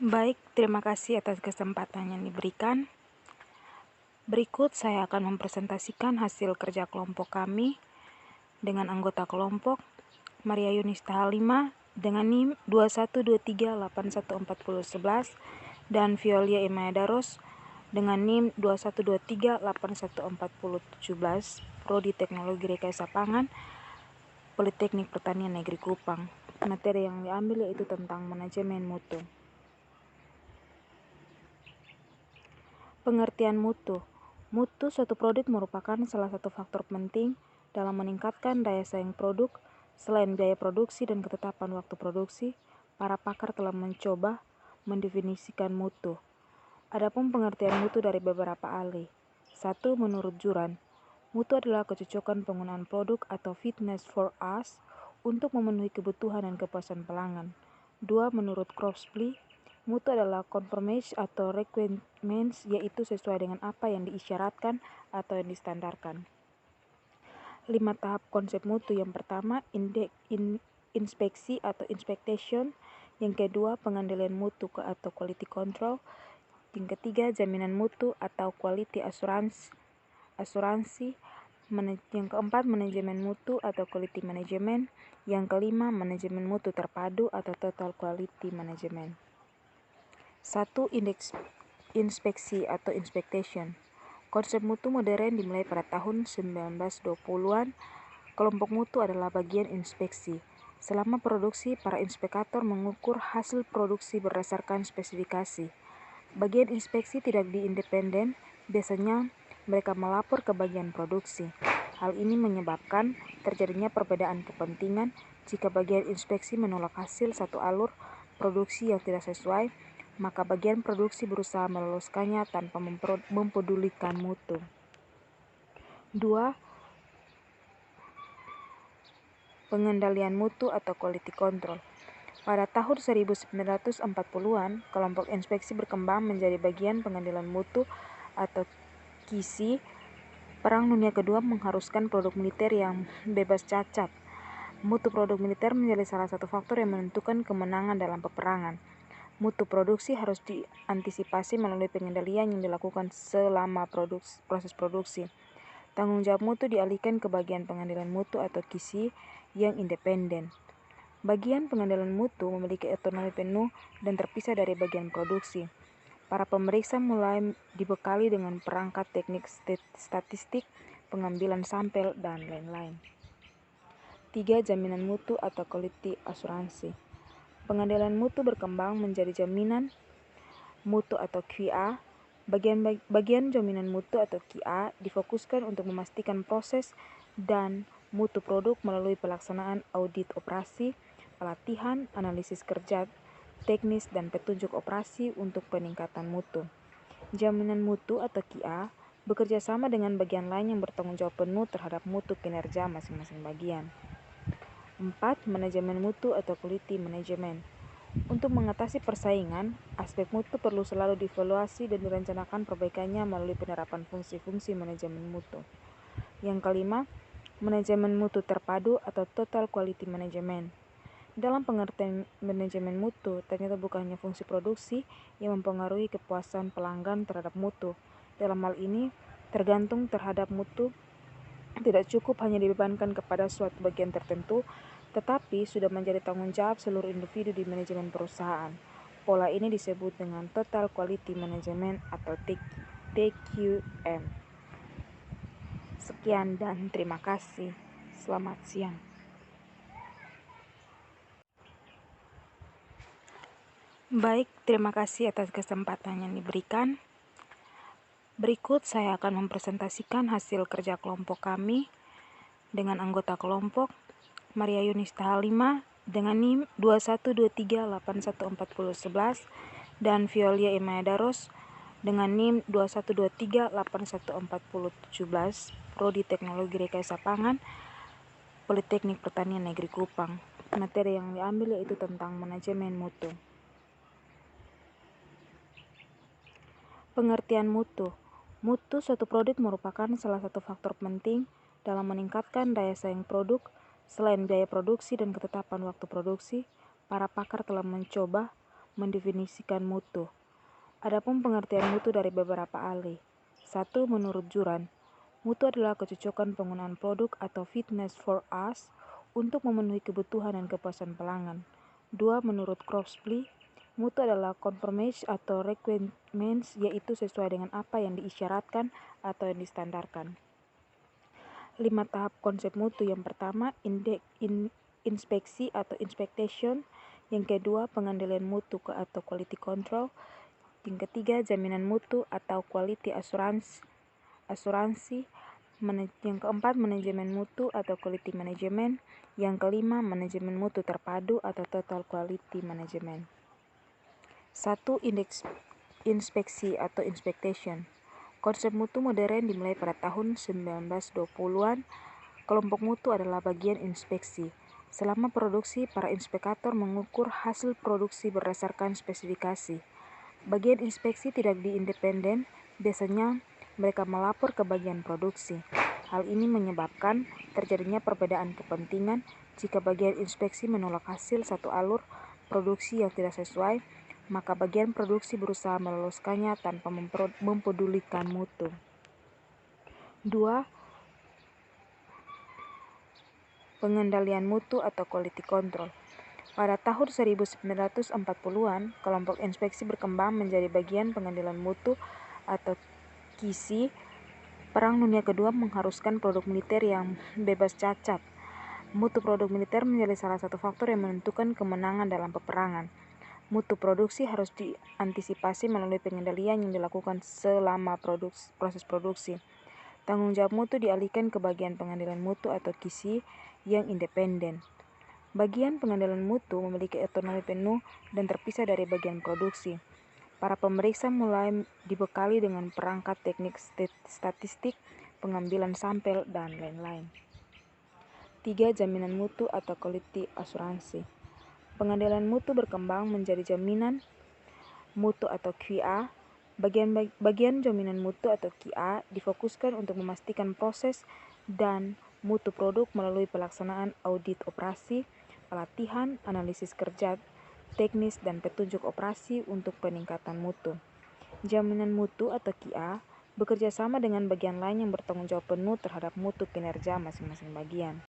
Baik, terima kasih atas kesempatan yang diberikan. Berikut saya akan mempresentasikan hasil kerja kelompok kami dengan anggota kelompok Maria Yunista Halima dengan NIM 2123814011 dan Violia Emaya Daros dengan NIM 2123814017, Prodi Teknologi Rekayasa Pangan, Politeknik Pertanian Negeri Kupang. Materi yang diambil yaitu tentang manajemen mutu. Pengertian mutu. Mutu suatu produk merupakan salah satu faktor penting dalam meningkatkan daya saing produk. Selain biaya produksi dan ketetapan waktu produksi, para pakar telah mencoba mendefinisikan mutu. Adapun pengertian mutu dari beberapa ahli. 1. Menurut Juran, mutu adalah kecocokan penggunaan produk atau fitness for us untuk memenuhi kebutuhan dan kepuasan pelanggan. 2. Menurut Crosby, mutu adalah conformance atau requirements, yaitu sesuai dengan apa yang diisyaratkan atau yang distandarkan. 5 tahap konsep mutu. Yang pertama, inspeksi atau inspection. Yang kedua, pengendalian mutu atau quality control. Yang ketiga, jaminan mutu atau quality asuransi. Yang keempat, manajemen mutu atau quality management. Yang kelima, manajemen mutu terpadu atau total quality management. 1. Inspeksi atau inspection. Konsep mutu modern dimulai pada tahun 1920-an. Kelompok mutu adalah bagian inspeksi. Selama produksi, para inspektor mengukur hasil produksi berdasarkan spesifikasi. Bagian inspeksi tidak independen, biasanya mereka melapor ke bagian produksi. Hal ini menyebabkan terjadinya perbedaan kepentingan jika bagian inspeksi menolak hasil satu alur produksi yang tidak sesuai, maka bagian produksi berusaha meloloskannya tanpa mempedulikan mutu. 2. Pengendalian mutu atau quality control. Pada tahun 1940-an, kelompok inspeksi berkembang menjadi bagian pengendalian mutu atau KISI. Perang Dunia Kedua mengharuskan produk militer yang bebas cacat. Mutu produk militer menjadi salah satu faktor yang menentukan kemenangan dalam peperangan. Mutu produksi harus diantisipasi melalui pengendalian yang dilakukan selama proses produksi. Tanggung jawab mutu dialihkan ke bagian pengendalian mutu atau KISI yang independen. Bagian pengendalian mutu memiliki otonomi penuh dan terpisah dari bagian produksi. Para pemeriksa mulai dibekali dengan perangkat teknik statistik, pengambilan sampel, dan lain-lain. 3. Jaminan mutu atau quality asuransi. Pengendalian mutu berkembang menjadi jaminan mutu atau QA. Bagian jaminan mutu atau QA difokuskan untuk memastikan proses dan mutu produk melalui pelaksanaan audit operasi, pelatihan, analisis kerja teknis, dan petunjuk operasi untuk peningkatan mutu. Jaminan mutu atau QA bekerja sama dengan bagian lain yang bertanggung jawab penuh terhadap mutu kinerja masing-masing bagian. 4. Manajemen mutu atau quality management. Untuk mengatasi persaingan, aspek mutu perlu selalu dievaluasi dan direncanakan perbaikannya melalui penerapan fungsi-fungsi manajemen mutu. Yang kelima, manajemen mutu terpadu atau total quality management. Dalam pengertian manajemen mutu, ternyata bukan hanya fungsi produksi yang mempengaruhi kepuasan pelanggan terhadap mutu. Dalam hal ini, tergantung terhadap mutu tidak cukup hanya dibebankan kepada suatu bagian tertentu, tetapi sudah menjadi tanggung jawab seluruh individu di manajemen perusahaan. Pola ini disebut dengan Total Quality Management atau TQM. Sekian dan terima kasih. Selamat siang. Baik, terima kasih atas kesempatan yang diberikan. Berikut saya akan mempresentasikan hasil kerja kelompok kami dengan anggota kelompok Maria Yunista Halima dengan NIM 2123814011 dan Violia Emaya Daros dengan NIM 2123814017, Prodi Teknologi Rekayasa Pangan, Politeknik Pertanian Negeri Kupang. Materi yang diambil yaitu tentang manajemen mutu. Pengertian mutu. Mutu suatu produk merupakan salah satu faktor penting dalam meningkatkan daya saing produk. Selain biaya produksi dan ketetapan waktu produksi, para pakar telah mencoba mendefinisikan mutu. Adapun pengertian mutu dari beberapa ahli. 1. Menurut Juran, mutu adalah kecocokan penggunaan produk atau fitness for us untuk memenuhi kebutuhan dan kepuasan pelanggan. 2. Menurut Crosby, mutu adalah conformance atau requirements, yaitu sesuai dengan apa yang diisyaratkan atau yang distandarkan. 5 tahap konsep mutu. Yang pertama, inspeksi atau inspection. Yang kedua, pengendalian mutu atau quality control. Yang ketiga, jaminan mutu atau quality asuransi. Yang keempat, manajemen mutu atau quality management. Yang kelima, manajemen mutu terpadu atau total quality management. 1. Inspeksi atau inspection. Konsep mutu modern dimulai pada tahun 1920-an. Kelompok mutu adalah bagian inspeksi. Selama produksi, para inspektor mengukur hasil produksi berdasarkan spesifikasi. Bagian inspeksi tidak independen, biasanya mereka melapor ke bagian produksi. Hal ini menyebabkan terjadinya perbedaan kepentingan jika bagian inspeksi menolak hasil satu alur produksi yang tidak sesuai, maka bagian produksi berusaha meloloskannya tanpa mempedulikan mutu. 2. Pengendalian mutu atau quality control. Pada tahun 1940-an, kelompok inspeksi berkembang menjadi bagian pengendalian mutu atau QC. Perang Dunia Kedua mengharuskan produk militer yang bebas cacat. Mutu produk militer menjadi salah satu faktor yang menentukan kemenangan dalam peperangan. Mutu produksi harus diantisipasi melalui pengendalian yang dilakukan selama proses produksi. Tanggung jawab mutu dialihkan ke bagian pengendalian mutu atau QC yang independen. Bagian pengendalian mutu memiliki otonomi penuh dan terpisah dari bagian produksi. Para pemeriksa mulai dibekali dengan perangkat teknik statistik, pengambilan sampel, dan lain-lain. 3. Jaminan mutu atau quality asuransi. Pengendalian mutu berkembang menjadi jaminan mutu atau QA. Bagian jaminan mutu atau QA difokuskan untuk memastikan proses dan mutu produk melalui pelaksanaan audit operasi, pelatihan, analisis kerja teknis, dan petunjuk operasi untuk peningkatan mutu. Jaminan mutu atau QA bekerja sama dengan bagian lain yang bertanggung jawab penuh terhadap mutu kinerja masing-masing bagian.